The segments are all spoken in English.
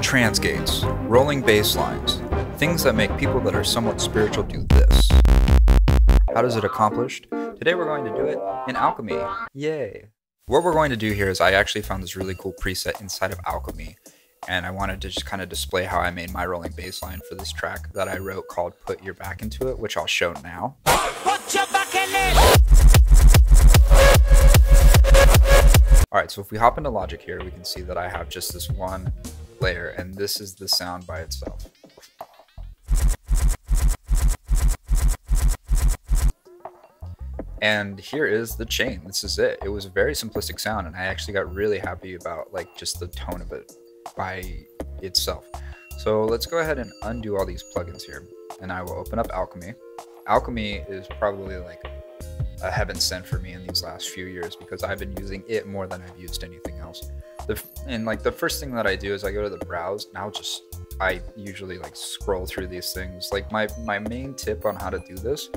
trance gates, rolling bass lines, things that make people that are somewhat spiritual do this. How does it accomplished? Today we're going to do it in Alchemy. Yay! What we're going to do here is I actually found this really cool preset inside of Alchemy, and I wanted to just kind of display how I made my rolling bass line for this track that I wrote called Put Your Back Into It, which I'll show now. Put your back in it! Alright, so if we hop into Logic here, we can see that I have just this one layer, and this is the sound by itself. And here is the chain. This is it. It was a very simplistic sound, and I actually got really happy about like just the tone of it by itself. So let's go ahead and undo all these plugins here, and I will open up Alchemy. Alchemy is probably like a heaven sent for me in these last few years because I've been using it more than I've used anything else. And like the first thing that I do is I go to the browse, and I usually like scroll through these things. Like my main tip on how to do this: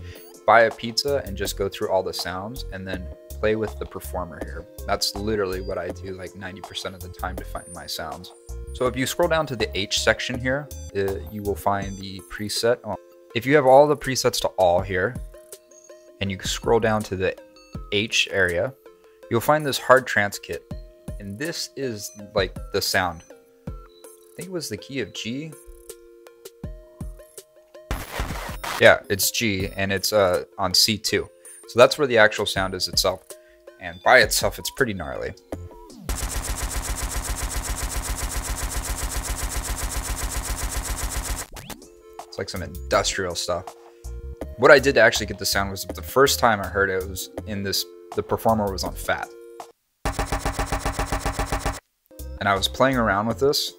buy a pizza and just go through all the sounds and then play with the performer here. That's literally what I do like 90% of the time to find my sounds. So if you scroll down to the H section here, you will find the preset. If you have all the presets to all here, and you scroll down to the H area, you'll find this hard trance kit. And this is like the sound. I think it was the key of G. Yeah, it's G, and it's on C2. So that's where the actual sound is itself. And by itself, it's pretty gnarly. It's like some industrial stuff. What I did to actually get the sound was the first time I heard it was in this, the performer was on fat. And I was playing around with this.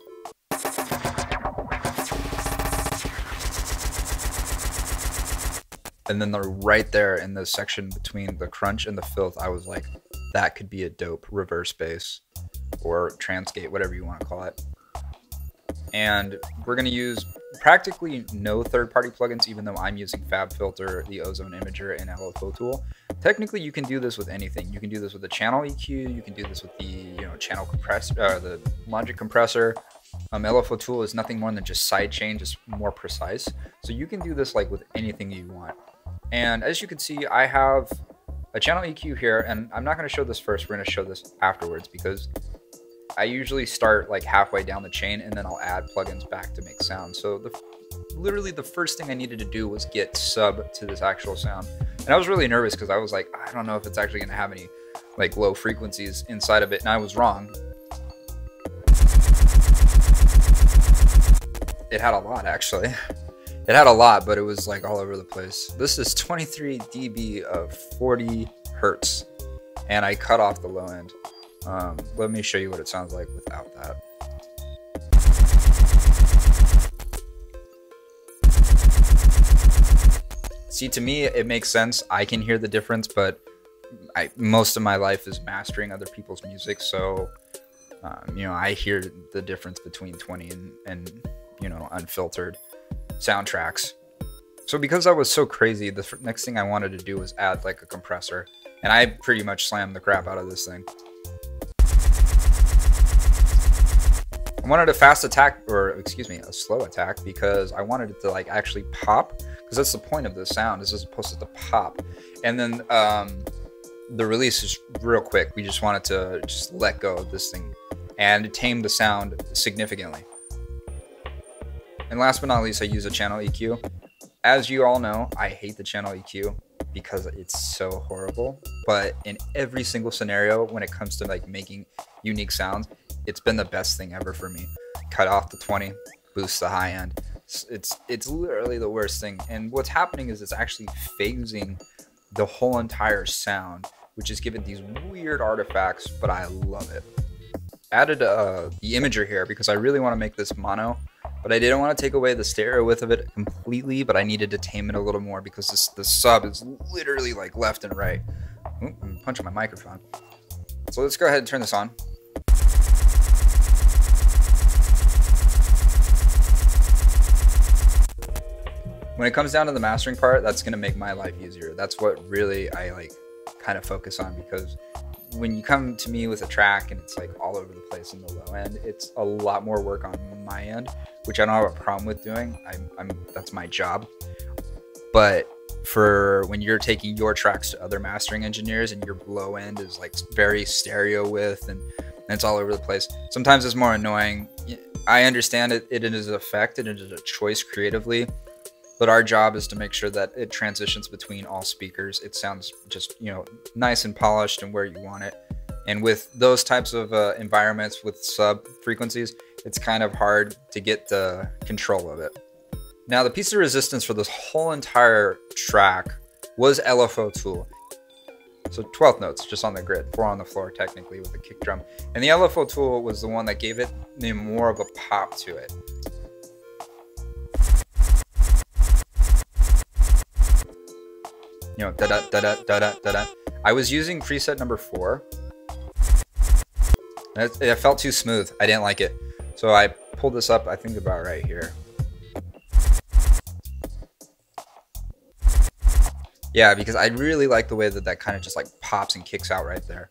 And then right there in the section between the crunch and the filth, I was like, that could be a dope reverse bass or trance gate, whatever you want to call it. And we're going to use practically no third-party plugins, even though I'm using FabFilter, the Ozone Imager, and LFO Tool. Technically, you can do this with anything. You can do this with the channel EQ. You can do this with the channel compressor, the Logic compressor. LFO Tool is nothing more than just sidechain, just more precise. So you can do this like with anything you want. And as you can see, I have a channel EQ here, and I'm not going to show this first. We're going to show this afterwards because I usually start like halfway down the chain, and then I'll add plugins back to make sound. So literally the first thing I needed to do was get sub to this actual sound. And I was really nervous because I was like, I don't know if it's actually going to have any like low frequencies inside of it. And I was wrong. It had a lot, actually. It had a lot, but it was like all over the place. This is 23 dB of 40 hertz, and I cut off the low end. Let me show you what it sounds like without that. See, to me, it makes sense. I can hear the difference, but most of my life is mastering other people's music, so I hear the difference between 20 and unfiltered soundtracks. So because I was so crazy, the next thing I wanted to do was add like a compressor, and I pretty much slammed the crap out of this thing. I wanted a fast attack, or excuse me, a slow attack, because I wanted it to like actually pop, because that's the point of the sound, is it's supposed to pop. And then the release is real quick. We just wanted to just let go of this thing and tame the sound significantly. And last but not least, I use a channel EQ. As you all know, I hate the channel EQ because it's so horrible. But in every single scenario, when it comes to like making unique sounds, it's been the best thing ever for me. Cut off the 20, boost the high end. It's literally the worst thing. And what's happening is it's actually phasing the whole entire sound, which is giving these weird artifacts, but I love it. Added the imager here because I really want to make this mono. But I didn't want to take away the stereo width of it completely, but I needed to tame it a little more because the sub is literally like left and right. Ooh, I'm punching my microphone. So let's go ahead and turn this on. When it comes down to the mastering part, that's going to make my life easier. That's what really I like kind of focus on, because when you come to me with a track and it's like all over the place in the low end, it's a lot more work on my end, which I don't have a problem with doing. That's my job. But for when you're taking your tracks to other mastering engineers and your low end is like very stereo width and it's all over the place, sometimes it's more annoying. I understand it is an effect and it is a choice creatively, but our job is to make sure that it transitions between all speakers. It sounds just, you know, nice and polished and where you want it. And with those types of environments with sub frequencies, it's kind of hard to get the control of it. Now, the piece of resistance for this whole entire track was LFO Tool. So 12th notes just on the grid, 4 on the floor technically with the kick drum. And the LFO Tool was the one that gave it more of a pop to it. You know, da-da-da-da-da-da-da. I was using preset number 4. It felt too smooth. I didn't like it. So I pulled this up, I think about right here. Yeah, because I really like the way that that kind of just like pops and kicks out right there.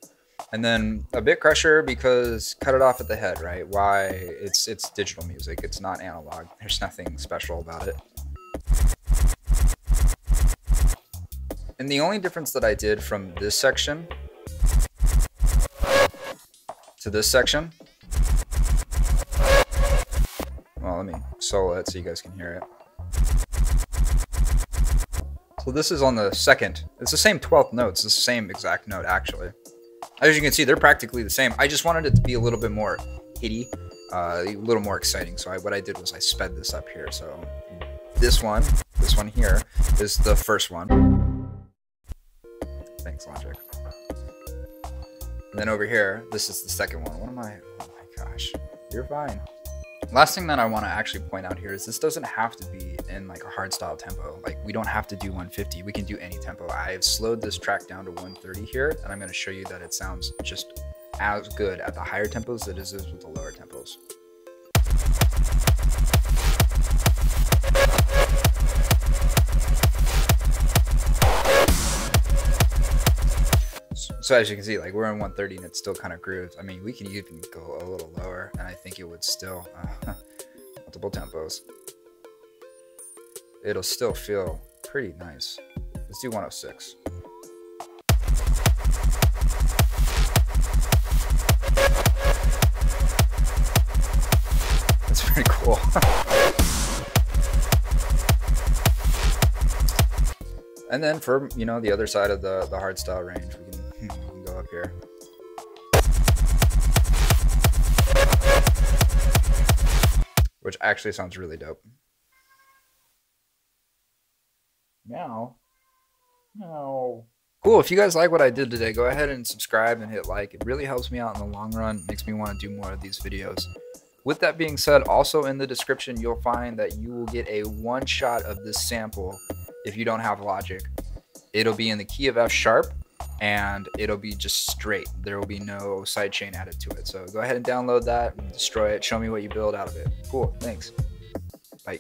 And then a bit crusher because cut it off at the head, right? Why? It's digital music. It's not analog. There's nothing special about it. And the only difference that I did from this section to this section, well, let me solo it so you guys can hear it. So this is on the second. It's the same 12th notes, the same exact note actually. As you can see, they're practically the same. I just wanted it to be a little bit more hitty, a little more exciting. So what I did was I sped this up here. So this one here is the first one. Thanks, Logic. And then over here, this is the second one. What am I? Oh my gosh, you're fine. Last thing that I want to actually point out here is this doesn't have to be in like a hardstyle tempo. Like we don't have to do 150. We can do any tempo. I've slowed this track down to 130 here, and I'm going to show you that it sounds just as good at the higher tempos as it is with the lower tempos. So as you can see, like we're in 130 and it's still kind of grooved. I mean, we can even go a little lower and I think it would still, multiple tempos. It'll still feel pretty nice. Let's do 106. That's pretty cool. And then for, you know, the other side of the hardstyle range, we can go up here. Which actually sounds really dope. Now. Cool, if you guys like what I did today, go ahead and subscribe and hit like. It really helps me out in the long run. Makes me want to do more of these videos. With that being said, also in the description, you'll find that you will get a one shot of this sample if you don't have Logic. It'll be in the key of F sharp and it'll be just straight. There will be no sidechain added to it. So go ahead and download that and destroy it. Show me what you build out of it. Cool, thanks. Bye.